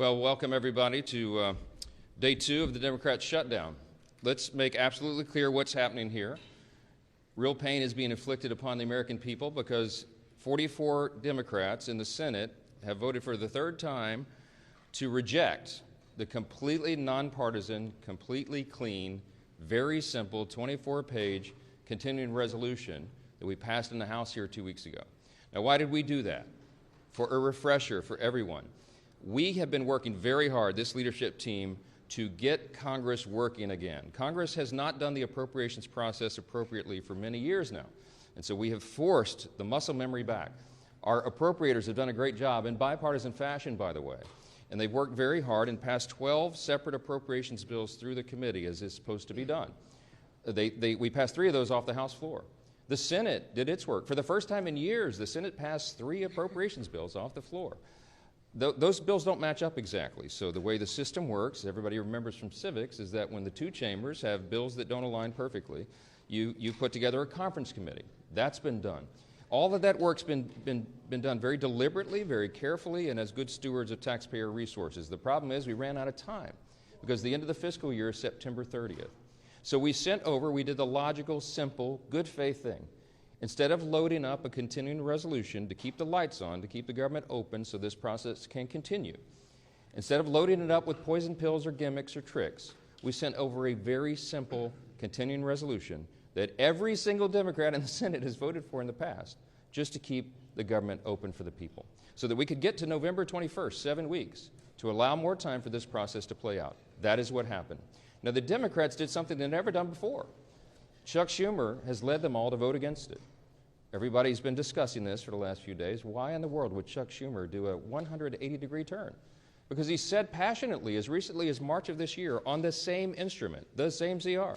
Well, welcome everybody to day 2 of the Democrat shutdown. Let's make absolutely clear what's happening here. Real pain is being inflicted upon the American people because 44 Democrats in the Senate have voted for the third time to reject the completely nonpartisan, completely clean, very simple 24-page continuing resolution that we passed in the House here 2 weeks ago. Now, why did we do that? For a refresher for everyone. We have been working very hard, this leadership team, to get Congress working again. Congress has not done the appropriations process appropriately for many years now, and so we have forced the muscle memory back. Our appropriators have done a great job in bipartisan fashion, by the way, and they've worked very hard and passed 12 separate appropriations bills through the committee as is supposed to be done. We passed 3 of those off the House floor. The Senate did its work. For the first time in years, the Senate passed 3 appropriations bills off the floor. Those bills don't match up exactly. So the way the system works, everybody remembers from civics, is that when the 2 chambers have bills that don't align perfectly, you put together a conference committee. That's been done. All of that work's been done very deliberately, very carefully, and as good stewards of taxpayer resources. The problem is we ran out of time because the end of the fiscal year is September 30th. So we did the logical, simple, good faith thing. Instead of loading up a continuing resolution to keep the lights on, to keep the government open so this process can continue, instead of loading it up with poison pills or gimmicks or tricks, we sent over a very simple continuing resolution that every single Democrat in the Senate has voted for in the past, just to keep the government open for the people, so that we could get to November 21st, 7 weeks, to allow more time for this process to play out. That is what happened. Now, the Democrats did something they've never done before. Chuck Schumer has led them all to vote against it. Everybody's been discussing this for the last few days. Why in the world would Chuck Schumer do a 180-degree turn? Because he said passionately, as recently as March of this year, on the same instrument, the same ZR,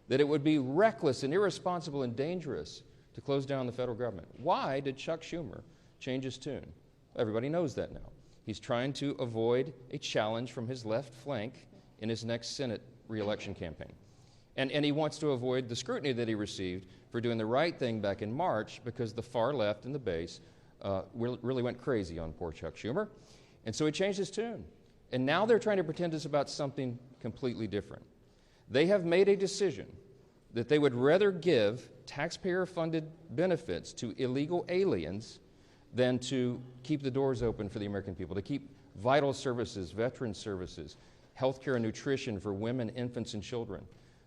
that it would be reckless and irresponsible and dangerous to close down the federal government. Why did Chuck Schumer change his tune? Everybody knows that now. He's trying to avoid a challenge from his left flank in his next Senate re-election campaign. And he wants to avoid the scrutiny that he received for doing the right thing back in March because the far left and the base really went crazy on poor Chuck Schumer. And so he changed his tune. And now they're trying to pretend it's about something completely different. They have made a decision that they would rather give taxpayer-funded benefits to illegal aliens than to keep the doors open for the American people, to keep vital services, veteran services, health care and nutrition for women, infants, and children.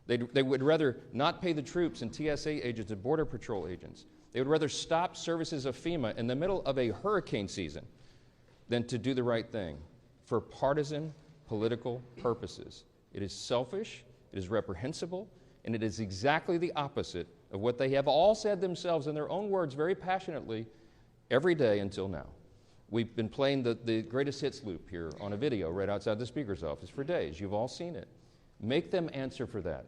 They would rather not pay the troops and TSA agents and Border Patrol agents. They would rather stop services of FEMA in the middle of a hurricane season than to do the right thing for partisan political purposes. It is selfish, it is reprehensible, and it is exactly the opposite of what they have all said themselves in their own words very passionately every day until now. We've been playing the greatest hits loop here on a video right outside the Speaker's office for days. You've all seen it. Make them answer for that.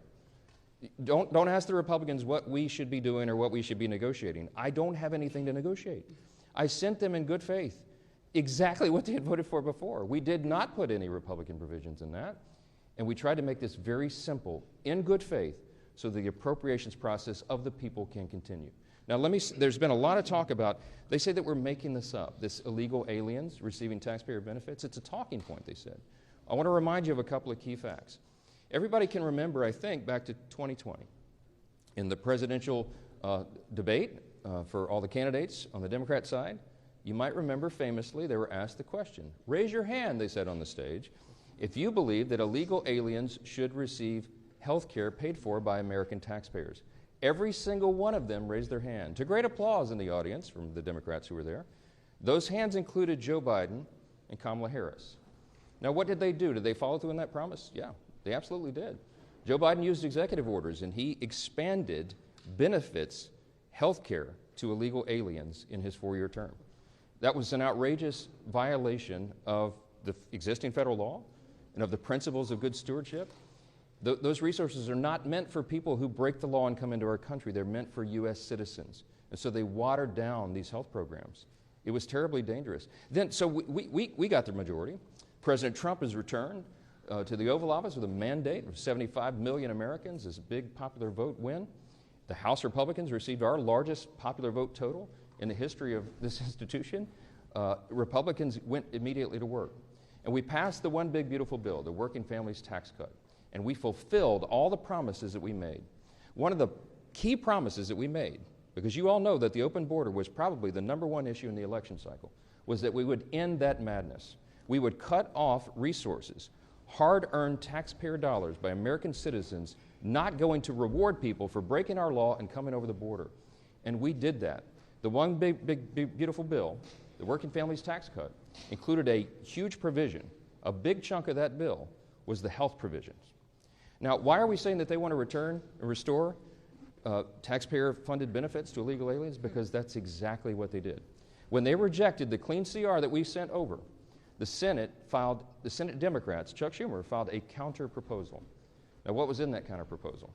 Don't ask the Republicans what we should be doing or what we should be negotiating. I don't have anything to negotiate. I sent them in good faith exactly what they had voted for before. We did not put any Republican provisions in that, and we tried to make this very simple, in good faith, so the appropriations process of the people can continue. Now, there's been a lot of talk about, they say that we're making this up, this illegal aliens receiving taxpayer benefits. It's a talking point, they said. I want to remind you of a couple of key facts. Everybody can remember, I think, back to 2020. In the presidential debate for all the candidates on the Democrat side, you might remember famously they were asked the question, raise your hand, they said on the stage, if you believe that illegal aliens should receive health care paid for by American taxpayers. Every single one of them raised their hand, to great applause in the audience from the Democrats who were there. Those hands included Joe Biden and Kamala Harris. Now, what did they do? Did they follow through on that promise? Yeah. They absolutely did. Joe Biden used executive orders, and he expanded benefits, health care, to illegal aliens in his 4-year term. That was an outrageous violation of the existing federal law and of the principles of good stewardship. Those resources are not meant for people who break the law and come into our country. They're meant for U.S. citizens. And so they watered down these health programs. It was terribly dangerous. So we got the majority. President Trump has returned to the Oval Office with a mandate of 75 million Americans, this big popular vote win. The House Republicans received our largest popular vote total in the history of this institution. Republicans went immediately to work. And we passed the one big beautiful bill, the Working Families Tax Cut, and we fulfilled all the promises that we made. One of the key promises that we made, because you all know that the open border was probably the #1 issue in the election cycle, was that we would end that madness. We would cut off resources, hard-earned taxpayer dollars by American citizens not going to reward people for breaking our law and coming over the border. And we did that. The one big beautiful bill, the Working Families Tax Cut, included a huge provision. A big chunk of that bill was the health provisions. Now, why are we saying that they want to return and restore taxpayer-funded benefits to illegal aliens? Because that's exactly what they did. When they rejected the clean CR that we sent over, the Senate Democrats, Chuck Schumer, filed a counter-proposal. Now, what was in that counter-proposal?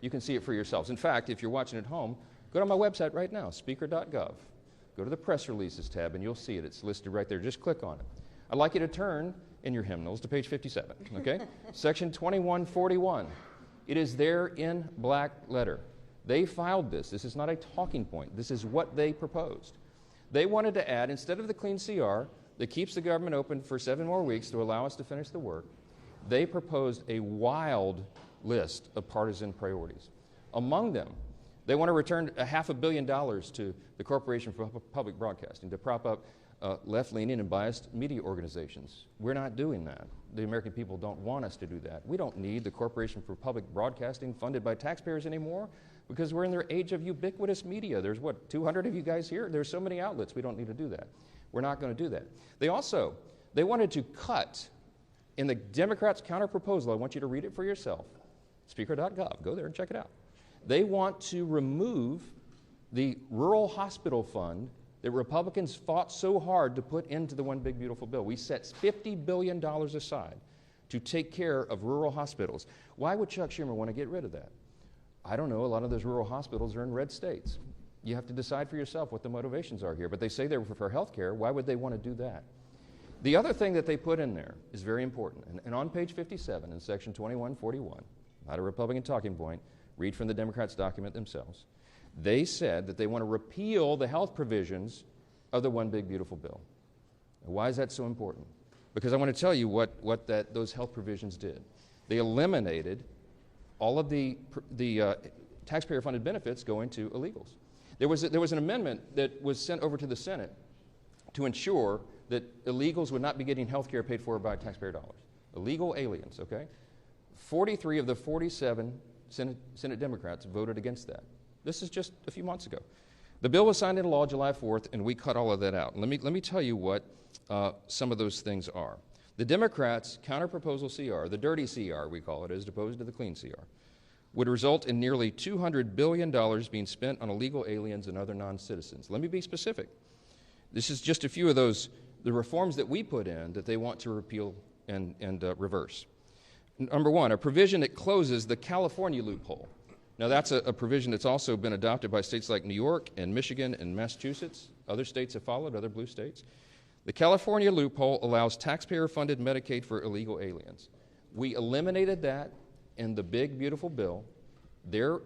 You can see it for yourselves. In fact, if you're watching at home, go to my website right now, speaker.gov. Go to the press releases tab and you'll see it. It's listed right there. Just click on it. I'd like you to turn in your hymnals to page 57, okay? Section 2141. It is there in black letter. They filed this. This is not a talking point. This is what they proposed. They wanted to add, instead of the clean CR that keeps the government open for 7 more weeks to allow us to finish the work, they proposed a wild list of partisan priorities. Among them, they want to return $500 million to the Corporation for Public Broadcasting to prop up left-leaning and biased media organizations. We're not doing that. The American people don't want us to do that. We don't need the Corporation for Public Broadcasting funded by taxpayers anymore because we're in their age of ubiquitous media. There's, 200 of you guys here? There's so many outlets. We don't need to do that. We're not going to do that. They wanted to cut, in the Democrats' counter-proposal, I want you to read it for yourself, speaker.gov. Go there and check it out. They want to remove the rural hospital fund that Republicans fought so hard to put into the one big beautiful bill. We set $50 billion aside to take care of rural hospitals. Why would Chuck Schumer want to get rid of that? I don't know. A lot of those rural hospitals are in red states. You have to decide for yourself what the motivations are here. But they say they're for health care. Why would they want to do that? The other thing that they put in there is very important. And on page 57 in section 2141, not a Republican talking point, read from the Democrats' document themselves. They said that they want to repeal the health provisions of the one big beautiful bill. Now, why is that so important? Because I want to tell you what those health provisions did. They eliminated all of the taxpayer-funded benefits going to illegals. There was an amendment that was sent over to the Senate to ensure that illegals would not be getting health care paid for by taxpayer dollars. Illegal aliens, okay? 43 of the 47 Senate Democrats voted against that. This is just a few months ago. The bill was signed into law July 4th, and we cut all of that out. Let me tell you what some of those things are. The Democrats' counter-proposal CR, the dirty CR we call it, as opposed to the clean CR, would result in nearly $200 billion being spent on illegal aliens and other non-citizens. Let me be specific. This is just a few of the reforms that we put in that they want to repeal and reverse. Number one, a provision that closes the California loophole. Now, that's a provision that's also been adopted by states like New York and Michigan and Massachusetts. Other states have followed, other blue states. The California loophole allows taxpayer-funded Medicaid for illegal aliens. We eliminated that in the big, beautiful bill. Their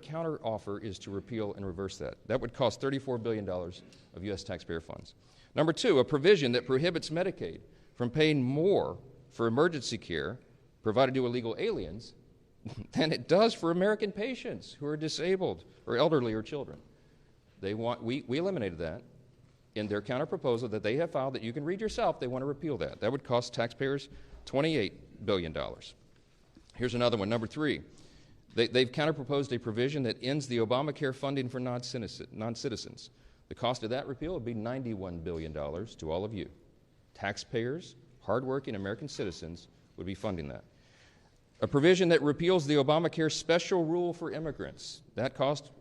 counter-offer is to repeal and reverse that. That would cost $34 billion of U.S. taxpayer funds. Number two, a provision that prohibits Medicaid from paying more for emergency care provided to illegal aliens than it does for American patients who are disabled or elderly or children. We eliminated that in their counter-proposal that they have filed that you can read yourself. They want to repeal that. That would cost taxpayers $28 billion. Here's another one, number three. They've counter-proposed a provision that ends the Obamacare funding for non-citizens. The cost of that repeal would be $91 billion to all of you. Taxpayers, hardworking American citizens, would be funding that. A provision that repeals the Obamacare special rule for immigrants. That cost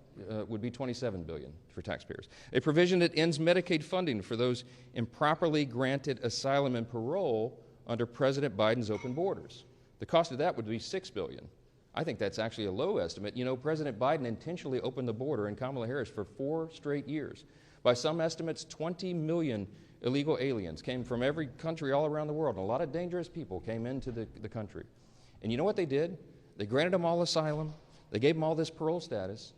would be $27 billion for taxpayers. A provision that ends Medicaid funding for those improperly granted asylum and parole under President Biden's open borders. The cost of that would be $6 billion. I think that's actually a low estimate. You know, President Biden intentionally opened the border and Kamala Harris for 4 straight years. By some estimates, 20 million illegal aliens came from every country all around the world, and a lot of dangerous people came into the country. And you know what they did? They granted them all asylum. They gave them all this parole status.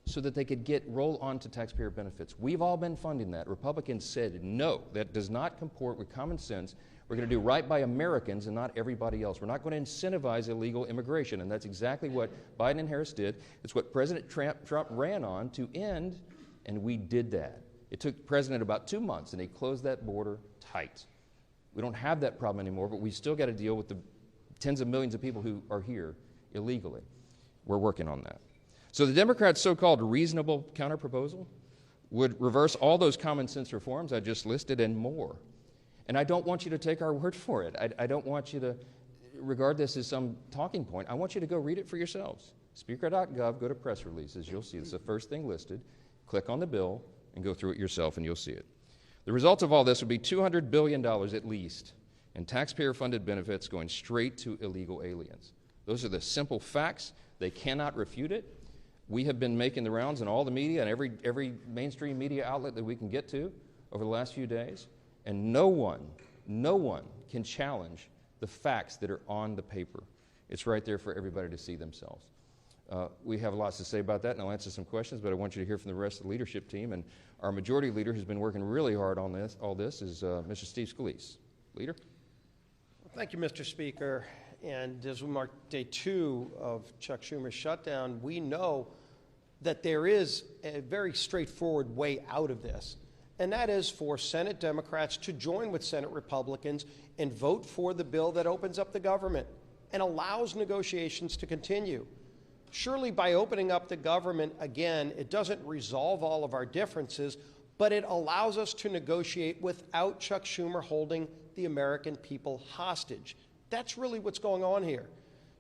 so that they could roll on to taxpayer benefits. We've all been funding that. Republicans said, no, that does not comport with common sense. We're going to do right by Americans and not everybody else. We're not going to incentivize illegal immigration, and that's exactly what Biden and Harris did. It's what President Trump ran on to end, and we did that. It took the president about 2 months, and he closed that border tight. We don't have that problem anymore, but we still got to deal with the tens of millions of people who are here illegally. We're working on that. So the Democrats' so-called reasonable counterproposal would reverse all those common sense reforms I just listed and more. And I don't want you to take our word for it. I don't want you to regard this as some talking point. I want you to go read it for yourselves. Speaker.gov, go to press releases. You'll see it's the first thing listed. Click on the bill and go through it yourself, and you'll see it. The result of all this would be $200 billion at least in taxpayer-funded benefits going straight to illegal aliens. Those are the simple facts. They cannot refute it. We have been making the rounds in all the media and every mainstream media outlet that we can get to over the last few days. And no one can challenge the facts that are on the paper. It's right there for everybody to see themselves. We have lots to say about that, and I'll answer some questions, but I want you to hear from the rest of the leadership team. And our majority leader, who's been working really hard on all this, is Mr. Steve Scalise. Leader? Thank you, Mr. Speaker. And as we mark day 2 of Chuck Schumer's shutdown, we know that there is a very straightforward way out of this. And that is for Senate Democrats to join with Senate Republicans and vote for the bill that opens up the government and allows negotiations to continue. Surely by opening up the government, again, it doesn't resolve all of our differences, but it allows us to negotiate without Chuck Schumer holding the American people hostage. That's really what's going on here.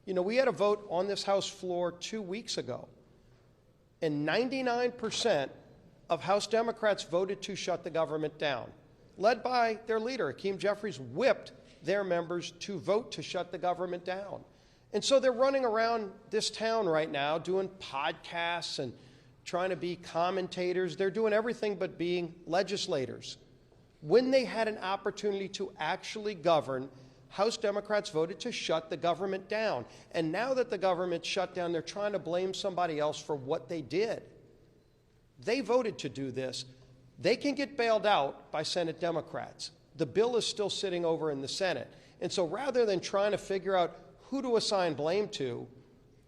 You know, we had a vote on this House floor 2 weeks ago, and 99% of House Democrats voted to shut the government down. Led by their leader, Hakeem Jeffries, whipped their members to vote to shut the government down. And so they're running around this town right now doing podcasts and trying to be commentators. They're doing everything but being legislators. When they had an opportunity to actually govern, House Democrats voted to shut the government down. And now that the government's shut down, they're trying to blame somebody else for what they did. They voted to do this. They can get bailed out by Senate Democrats. The bill is still sitting over in the Senate. And so rather than trying to figure out who to assign blame to,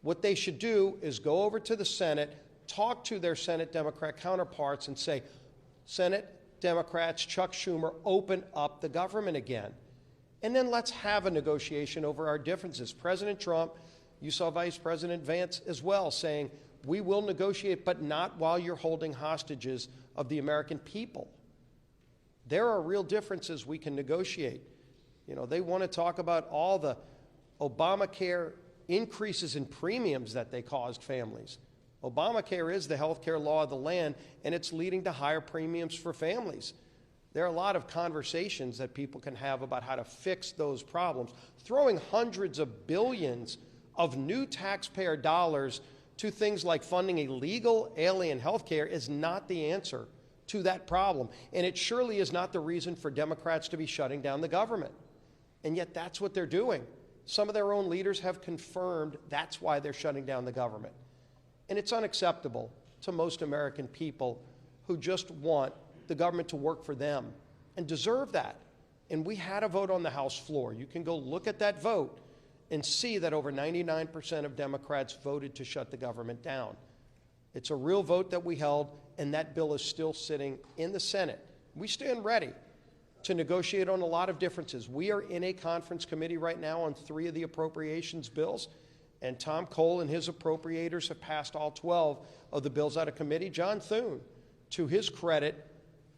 what they should do is go over to the Senate, talk to their Senate Democrat counterparts and say, Senate Democrats, Chuck Schumer, open up the government again. And then let's have a negotiation over our differences. President Trump, you saw Vice President Vance as well saying, we will negotiate, but not while you're holding hostages of the American people. There are real differences we can negotiate. You know, they want to talk about all the Obamacare increases in premiums that they caused families. Obamacare is the health care law of the land, and it's leading to higher premiums for families. There are a lot of conversations that people can have about how to fix those problems. Throwing hundreds of billions of new taxpayer dollars to things like funding illegal alien health care is not the answer to that problem. And it surely is not the reason for Democrats to be shutting down the government. And yet that's what they're doing. Some of their own leaders have confirmed that's why they're shutting down the government. And it's unacceptable to most American people who just want the government to work for them and deserve that. And we had a vote on the House floor. You can go look at that vote and see that over 99% of Democrats voted to shut the government down. It's a real vote that we held, and that bill is still sitting in the Senate. We stand ready to negotiate on a lot of differences. We are in a conference committee right now on 3 of the appropriations bills, and Tom Cole and his appropriators have passed all 12 of the bills out of committee. John Thune, to his credit,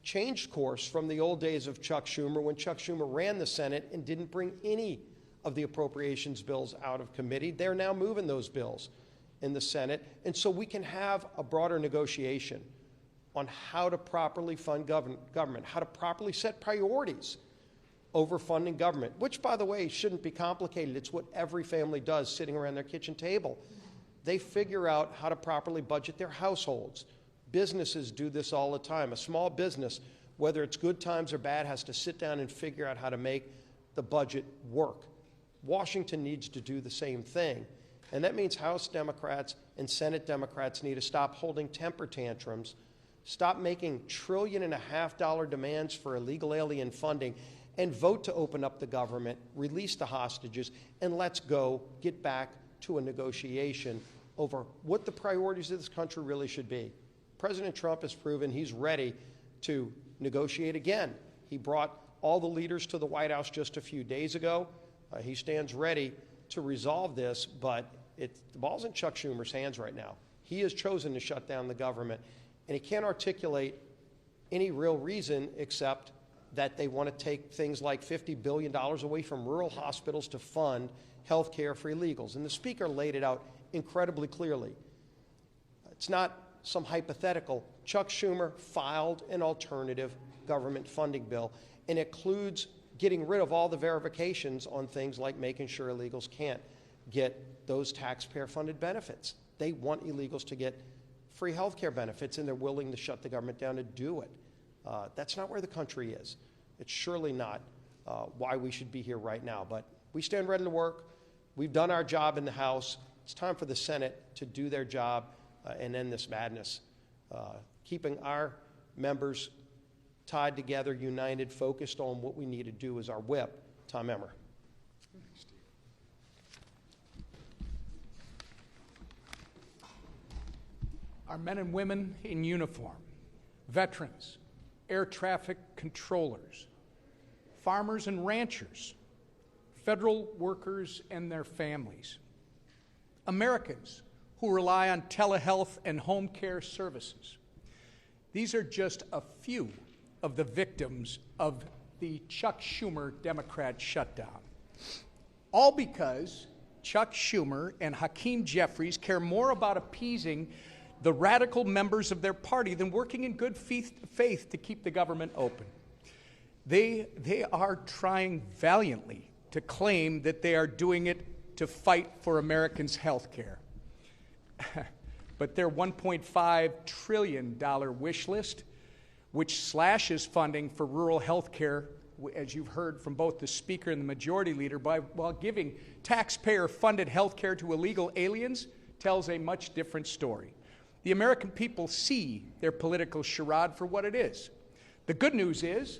changed course from the old days of Chuck Schumer when Chuck Schumer ran the Senate and didn't bring any of the appropriations bills out of committee. They're now moving those bills in the Senate, and so we can have a broader negotiation on how to properly fund government, how to properly set priorities over funding government, which, by the way, shouldn't be complicated. It's what every family does sitting around their kitchen table. They figure out how to properly budget their households. Businesses do this all the time. A small business, whether it's good times or bad, has to sit down and figure out how to make the budget work. Washington needs to do the same thing. And that means House Democrats and Senate Democrats need to stop holding temper tantrums, stop making $1.5 trillion demands for illegal alien funding, and vote to open up the government, release the hostages, and let's go get back to a negotiation over what the priorities of this country really should be. President Trump has proven he's ready to negotiate again. He brought all the leaders to the White House just a few days ago. He stands ready to resolve this, but the ball's in Chuck Schumer's hands right now. He has chosen to shut down the government, and he can't articulate any real reason except that they want to take things like $50 billion away from rural hospitals to fund health care for illegals. And the Speaker laid it out incredibly clearly. It's not some hypothetical. Chuck Schumer filed an alternative government funding bill, and it includes getting rid of all the verifications on things like making sure illegals can't get those taxpayer-funded benefits. They want illegals to get free health care benefits, and they're willing to shut the government down to do it. That's not where the country is. It's surely not why we should be here right now. But we stand ready to work. We've done our job in the House. It's time for the Senate to do their job and end this madness. Keeping our members tied together, united, focused on what we need to do is our whip. Tom Emmer. Our men and women in uniform, veterans, air traffic controllers, farmers and ranchers, federal workers and their families, Americans who rely on telehealth and home care services. These are just a few of the victims of the Chuck Schumer Democrat shutdown. All because Chuck Schumer and Hakeem Jeffries care more about appeasing the radical members of their party than working in good faith to keep the government open. They are trying valiantly to claim that they are doing it to fight for Americans' health care. But their $1.5 trillion wish list, which slashes funding for rural health care, as you've heard from both the Speaker and the Majority Leader, while giving taxpayer-funded health care to illegal aliens, tells a much different story. The American people see their political charade for what it is. The good news is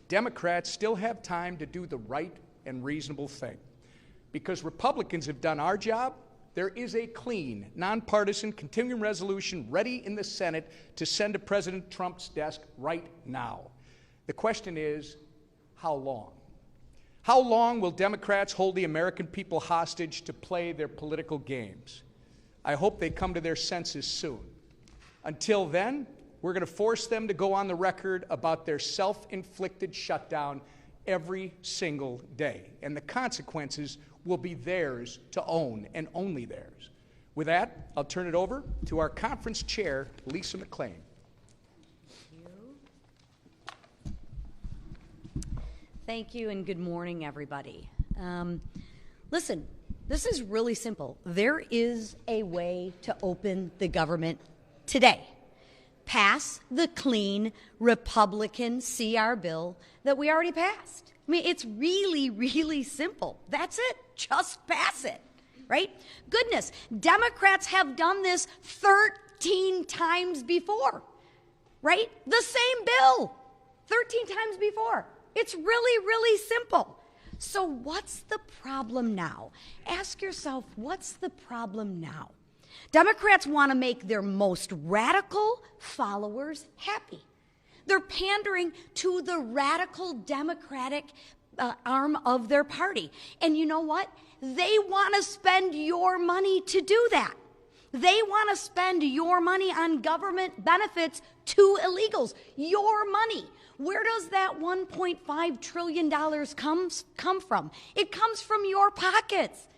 Democrats still have time to do the right and reasonable thing. Because Republicans have done our job, there is a clean, nonpartisan continuing resolution ready in the Senate to send to President Trump's desk right now. The question is, how long? How long will Democrats hold the American people hostage to play their political games? I hope they come to their senses soon. Until then, we're going to force them to go on the record about their self-inflicted shutdown every single day. And the consequences will be theirs to own, and only theirs. With that, I'll turn it over to our conference chair, Lisa McClain. Thank you, and good morning, everybody. Listen, this is really simple. There is a way to open the government today. Pass the clean Republican CR bill that we already passed. I mean, it's really, really simple. That's it. Just pass it, right? Goodness, Democrats have done this 13 times before, right? The same bill, 13 times before. It's really, really simple. So what's the problem now? Ask yourself, what's the problem now? Democrats want to make their most radical followers happy. They're pandering to the radical Democratic arm of their party. And you know what? They want to spend your money to do that. They want to spend your money on government benefits to illegals. Your money. Where does that $1.5 trillion come from? It comes from your pockets.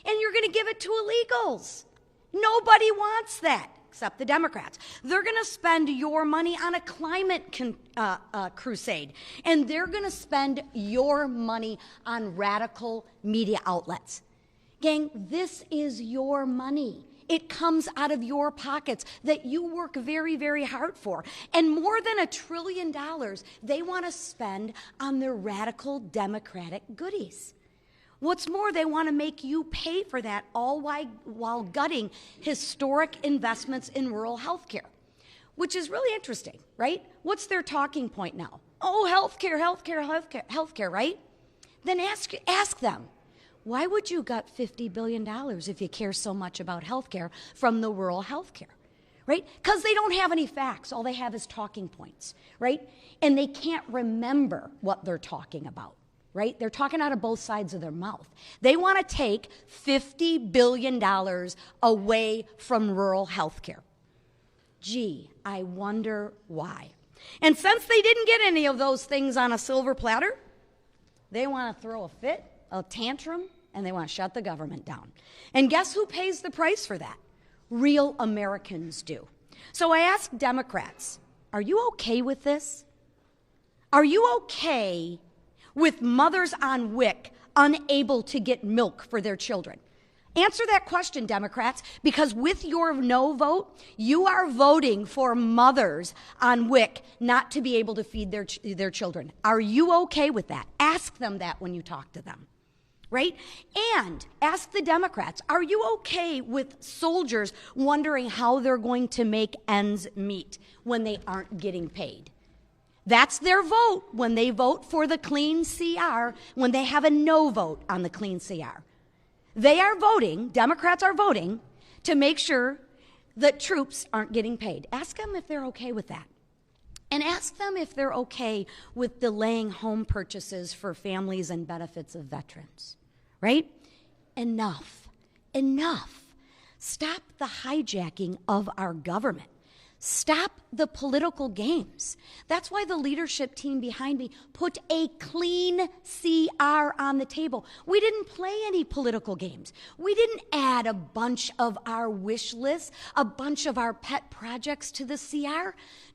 And you're going to give it to illegals. Nobody wants that, except the Democrats. They're going to spend your money on a climate crusade, and they're going to spend your money on radical media outlets. Gang, this is your money. It comes out of your pockets that you work very, very hard for. And more than $1 trillion they want to spend on their radical Democratic goodies. What's more, they want to make you pay for that, all while gutting historic investments in rural health care, which is really interesting, right? What's their talking point now? Oh, healthcare, healthcare, healthcare, healthcare, right? Then ask them, why would you gut $50 billion if you care so much about healthcare from the rural healthcare, right? Because they don't have any facts. All they have is talking points, right? And they can't remember what they're talking about, right? They're talking out of both sides of their mouth. They want to take $50 billion away from rural healthcare. Gee, I wonder why. And since they didn't get any of those things on a silver platter, they want to throw a fit, a tantrum, and they want to shut the government down. And guess who pays the price for that? Real Americans do. So I ask Democrats, are you okay with this? Are you okay with mothers on WIC unable to get milk for their children? Answer that question, Democrats, because with your no vote, you are voting for mothers on WIC not to be able to feed their children. Are you okay with that? Ask them that when you talk to them, right? And ask the Democrats, are you okay with soldiers wondering how they're going to make ends meet when they aren't getting paid? That's their vote when they vote for the clean CR, when they have a no vote on the clean CR. They are voting, Democrats are voting, to make sure that troops aren't getting paid. Ask them if they're okay with that. And ask them if they're okay with delaying home purchases for families and benefits of veterans, right? Enough. Stop the hijacking of our government. Stop the political games. That's why the leadership team behind me put a clean CR on the table. We didn't play any political games. We didn't add a bunch of our wish lists, a bunch of our pet projects to the CR.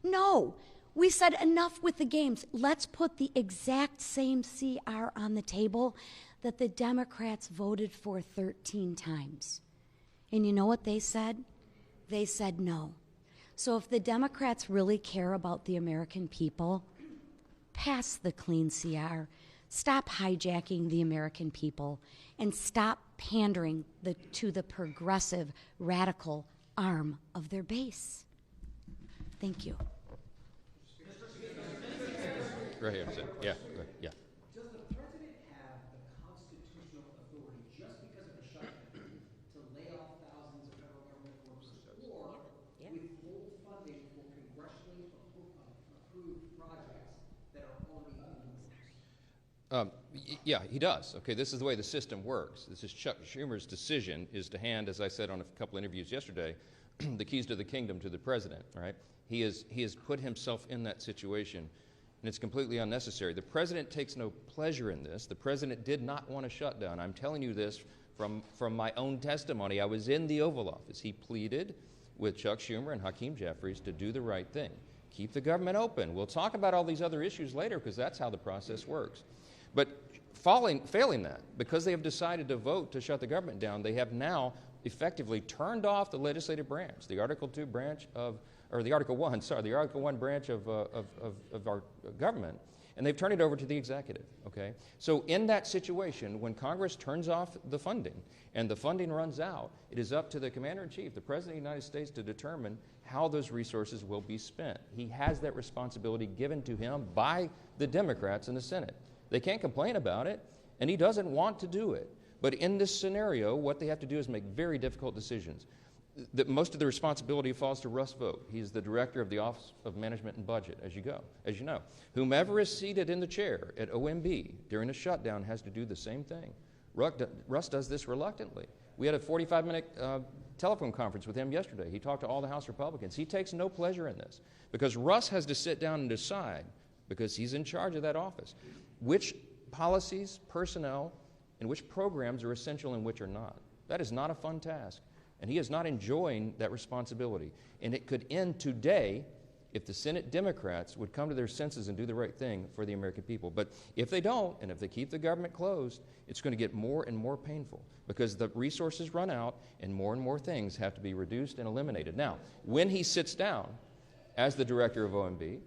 No, we said enough with the games. Let's put the exact same CR on the table that the Democrats voted for 13 times. And you know what they said? They said no. So if the Democrats really care about the American people, pass the clean CR, stop hijacking the American people, and stop pandering to the progressive, radical arm of their base. Thank you. Right here, yeah. Does the president have the constitutional authority, just because of a shutdown, to lay off thousands of federal government workers, or withhold funding for congressionally approved projects that are already in the works? Yeah, he does. Okay, this is the way the system works. This is Chuck Schumer's decision is to hand, as I said on a couple interviews yesterday, the keys to the kingdom to the president. All right, he has put himself in that situation. And it's completely unnecessary. The president takes no pleasure in this. The president did not want a shutdown. I'm telling you this from my own testimony. I was in the Oval Office. He pleaded with Chuck Schumer and Hakeem Jeffries to do the right thing. Keep the government open. We'll talk about all these other issues later because that's how the process works. But failing that, because they have decided to vote to shut the government down, they have now effectively turned off the legislative branch, the Article 2 branch of the Article 1 branch of our government, and they've turned it over to the executive, okay? So in that situation, when Congress turns off the funding and the funding runs out, it is up to the Commander-in-Chief, the President of the United States, to determine how those resources will be spent. He has that responsibility given to him by the Democrats in the Senate. They can't complain about it, and he doesn't want to do it. But in this scenario, what they have to do is make very difficult decisions. Most of the responsibility falls to Russ Vought. He's the director of the Office of Management and Budget, as you know. Whomever is seated in the chair at OMB during a shutdown has to do the same thing. Russ does this reluctantly. We had a 45-minute telephone conference with him yesterday. He talked to all the House Republicans. He takes no pleasure in this because Russ has to sit down and decide, because he's in charge of that office, which policies, personnel, and which programs are essential and which are not. That is not a fun task. And he is not enjoying that responsibility. And it could end today if the Senate Democrats would come to their senses and do the right thing for the American people. But if they don't, and if they keep the government closed, it's going to get more and more painful because the resources run out and more things have to be reduced and eliminated. Now, when he sits down as the director of OMB,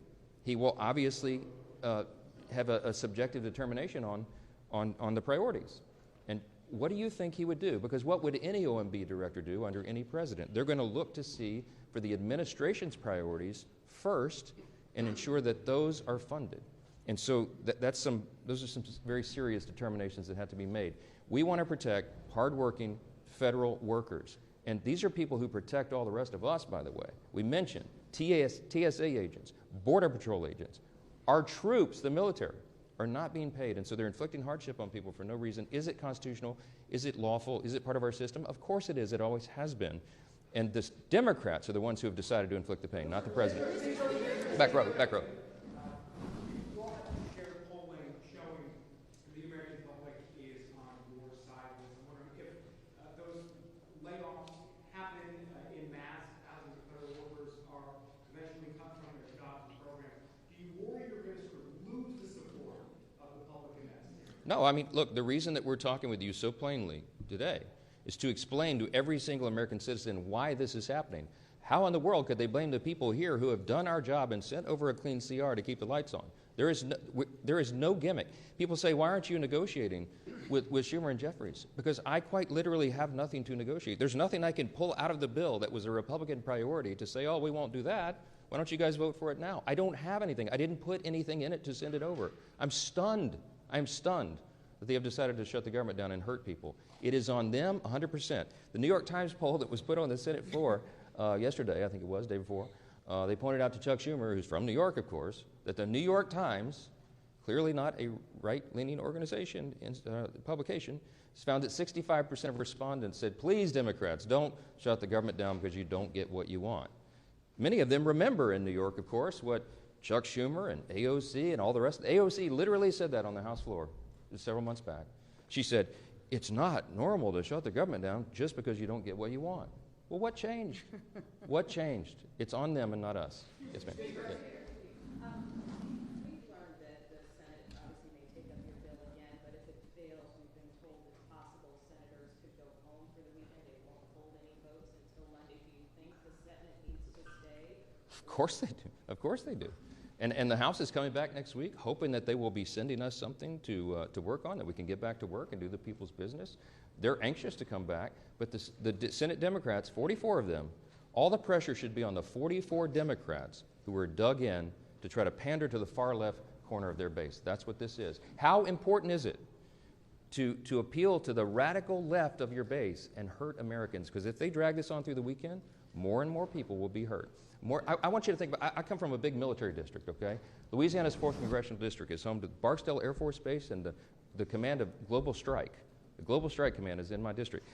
he will obviously have a subjective determination on the priorities. And what do you think he would do? Because what would any OMB director do under any president? They're going to look to see for the administration's priorities first and ensure that those are funded. And so those are some very serious determinations that have to be made. We want to protect hardworking federal workers. And these are people who protect all the rest of us, by the way. We mentioned TSA agents, Border Patrol agents. Our troops, the military, are not being paid, and so they're inflicting hardship on people for no reason. Is it constitutional? Is it lawful? Is it part of our system? Of course it is. It always has been. And the Democrats are the ones who have decided to inflict the pain, not the president. Back row, back row. You all have shared polling showing the American public is on your side. I'm wondering if those layoffs happen in mass, thousands of federal workers are eventually cut from their jobs and programs. Do you worry you're going to sort of lose the support of the public in that scenario? No, I mean, look, the reason that we're talking with you so plainly today is to explain to every single American citizen why this is happening. How in the world could they blame the people here who have done our job and sent over a clean CR to keep the lights on? There is no gimmick. People say, why aren't you negotiating with Schumer and Jeffries? Because I quite literally have nothing to negotiate. There's nothing I can pull out of the bill that was a Republican priority to say, oh, we won't do that. Why don't you guys vote for it now? I don't have anything. I didn't put anything in it to send it over. I'm stunned. I'm stunned that they have decided to shut the government down and hurt people. It is on them 100%. The New York Times poll that was put on the Senate floor yesterday, I think it was, day before, they pointed out to Chuck Schumer, who's from New York, of course, that the New York Times, clearly not a right-leaning organization, publication, has found that 65% of respondents said, please, Democrats, don't shut the government down because you don't get what you want. Many of them remember in New York, of course, what Chuck Schumer and AOC and all the rest. AOC literally said that on the House floor several months back. She said, it's not normal to shut the government down just because you don't get what you want. Well, what changed? What changed? It's on them and not us. Yes, ma'am. Yeah. We've learned that the Senate obviously may take up your bill again, but if it fails, we've been told it's possible senators could go home for the weekend. They won't hold any votes until Monday. Do you think the Senate needs to stay? Of course they do. Of course they do. And the House is coming back next week, hoping that they will be sending us something to work on, that we can get back to work and do the people's business. They're anxious to come back, but the Senate Democrats, 44 of them, all the pressure should be on the 44 Democrats who were dug in to try to pander to the far left corner of their base. That's what this is. How important is it to appeal to the radical left of your base and hurt Americans? Because if they drag this on through the weekend, more and more people will be hurt. I want you to think about, I come from a big military district, okay? Louisiana's 4th Congressional District is home to Barksdale Air Force Base and the command of Global Strike. The Global Strike Command is in my district.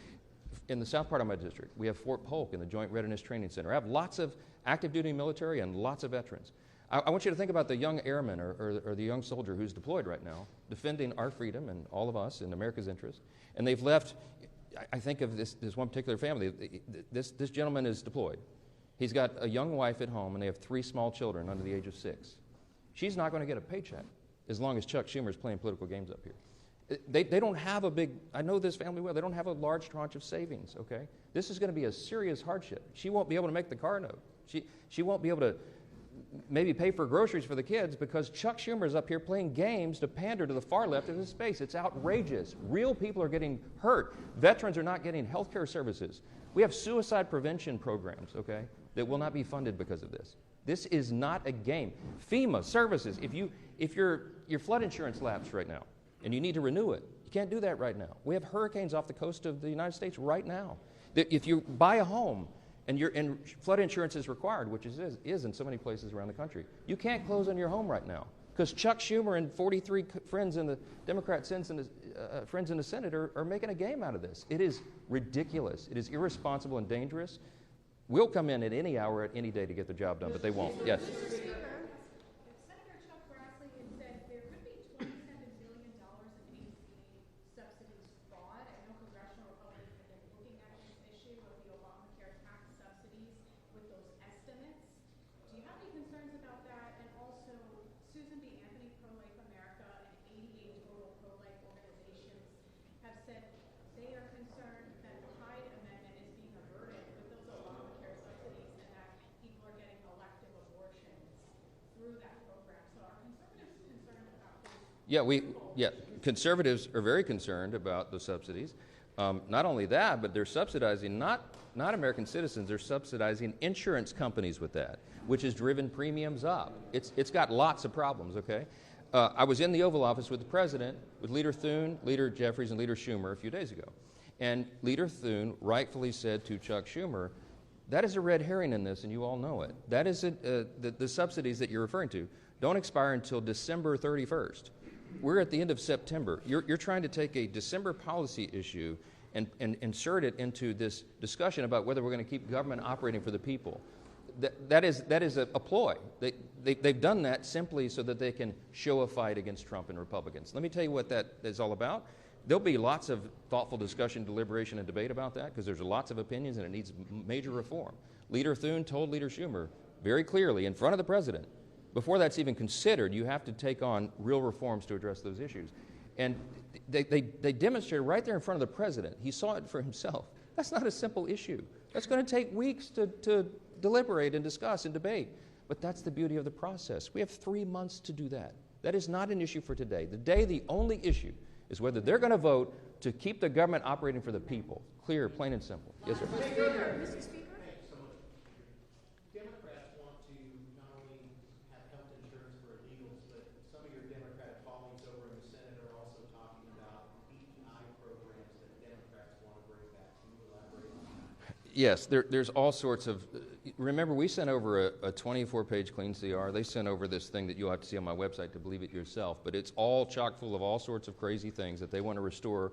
In the south part of my district, we have Fort Polk and the Joint Readiness Training Center. I have lots of active duty military and lots of veterans. I want you to think about the young airman or the young soldier who's deployed right now, defending our freedom and all of us in America's interest. And they've left, I think of this one particular family. This gentleman is deployed. He's got a young wife at home, and they have 3 small children under the age of 6. She's not going to get a paycheck as long as Chuck Schumer's playing political games up here. They don't have a big, I know this family well, they don't have a large tranche of savings, okay? This is going to be a serious hardship. She won't be able to make the car note. She won't be able to maybe pay for groceries for the kids because Chuck Schumer's up here playing games to pander to the far left of his space. It's outrageous. Real people are getting hurt. Veterans are not getting health care services. We have suicide prevention programs, okay, that will not be funded because of this. This is not a game. FEMA services, if your flood insurance lapsed right now and you need to renew it, you can't do that right now. We have hurricanes off the coast of the United States right now. If you buy a home and flood insurance is required, which is in so many places around the country, you can't close on your home right now because Chuck Schumer and 43 friends in the Democrat friends in the Senate are making a game out of this. It is ridiculous. It is irresponsible and dangerous. We'll come in at any hour, at any day to get the job done, but they won't. Yes. Senator Chuck Grassley has said there could be $27 billion in ACA subsidies fraud. I know congressional Republicans have been looking at this issue of the Obamacare tax subsidies with those estimates. Do you have any concerns about that? And also, Susan B. Anthony, Pro-Life America, and 88 total pro-life organizations have said they are concerned that the Hyde Amendment is being averted with those Obamacare subsidies and that people are getting elective abortions through that program. So are conservatives concerned about this? Yeah, conservatives are very concerned about the subsidies. Not only that, but they're subsidizing not American citizens, they're subsidizing insurance companies with that, which has driven premiums up. It's got lots of problems, okay? I was in the Oval Office with the President, with Leader Thune, Leader Jeffries, and Leader Schumer a few days ago. And Leader Thune rightfully said to Chuck Schumer, that is a red herring in this, and you all know it. That is the subsidies that you're referring to don't expire until December 31st. We're at the end of September. You're trying to take a December policy issue and insert it into this discussion about whether we're going to keep government operating for the people. That is a ploy. They've done that simply so that they can show a fight against Trump and Republicans. Let me tell you what that is all about. There'll be lots of thoughtful discussion, deliberation, and debate about that because there's lots of opinions and it needs major reform. Leader Thune told Leader Schumer very clearly in front of the President, before that's even considered, you have to take on real reforms to address those issues. And they demonstrated right there in front of the President. He saw it for himself. That's not a simple issue. That's going to take weeks to deliberate and discuss and debate. But that's the beauty of the process. We have 3 months to do that. That is not an issue for today. The only issue is whether they're going to vote to keep the government operating for the people. Clear, plain and simple. Yes, sir. Mr. Speaker. Democrats want to not only have health insurance for illegals, but some of your Democratic colleagues over in the Senate are also talking about DEI programs that Democrats want to bring back. Can you elaborate on that? Yes, there's all sorts of. Remember, we sent over a 24-page clean CR. They sent over this thing that you'll have to see on my website to believe it yourself. But it's all chock full of all sorts of crazy things that they want to restore,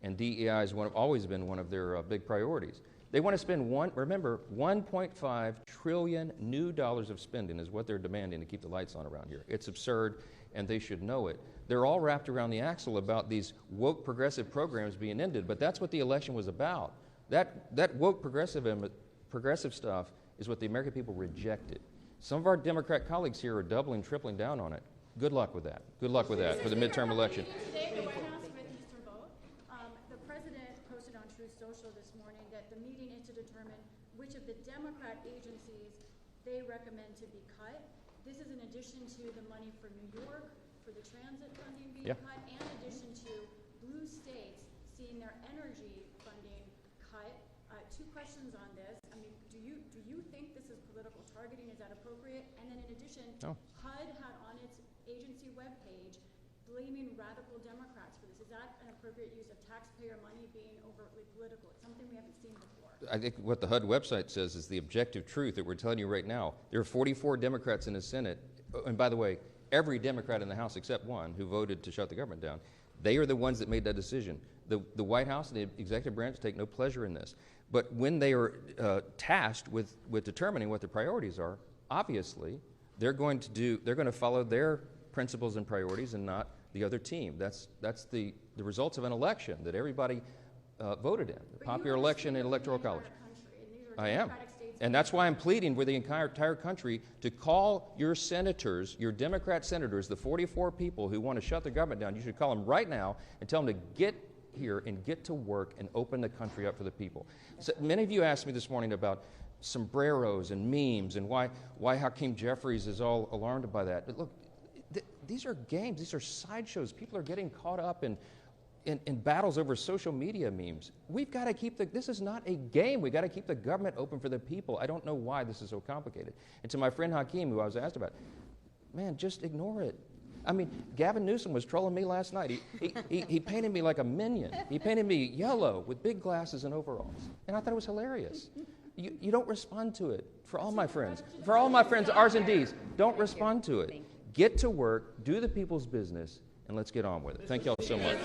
and DEI has always been one of their big priorities. They want to spend $1.5 trillion new dollars of spending is what they're demanding to keep the lights on around here. It's absurd, and they should know it. They're all wrapped around the axle about these woke progressive programs being ended, but that's what the election was about. That woke progressive stuff is what the American people rejected. Some of our Democrat colleagues here are doubling, tripling down on it. Good luck with that. Good luck with that for the midterm election. Today, the White House witnessed her vote. The president posted on Truth Social this morning that the meeting is to determine which of the Democrat agencies they recommend to be cut. This is in addition to the money for New York, for the transit funding being cut, and in addition to blue states seeing their energy funding cut. Two questions on this. I mean, do you think this is political targeting? Is that appropriate? And then in addition, HUD had on its agency webpage blaming radical Democrats for this. Is that an appropriate use of taxpayer money being overtly political? It's something we haven't seen before. I think what the HUD website says is the objective truth that we're telling you right now. There are 44 Democrats in the Senate, and by the way, every Democrat in the House except one who voted to shut the government down. They are the ones that made that decision. The White House and the executive branch take no pleasure in this. But when they are tasked with determining what the priorities are, obviously they're going to follow their principles and priorities and not the other team. That's the results of an election that everybody voted in, the popular election and electoral college. I am. And that's why I'm pleading with the entire country to call your senators, your Democrat senators, the 44 people who want to shut the government down. You should call them right now and tell them to get here and get to work and open the country up for the people. So many of you asked me this morning about sombreros and memes and why Hakeem Jeffries is all alarmed by that. But look, these are games. These are sideshows. People are getting caught up in battles over social media memes. We've got to this is not a game. We've got to keep the government open for the people. I don't know why this is so complicated. And to my friend Hakeem, who I was asked about, man, just ignore it. I mean, Gavin Newsom was trolling me last night. He painted me like a minion. He painted me yellow with big glasses and overalls. And I thought it was hilarious. You don't respond to it. For all my friends, R's and D's, don't respond to it. Get to work, do the people's business, and let's get on with it. Thank you all so much.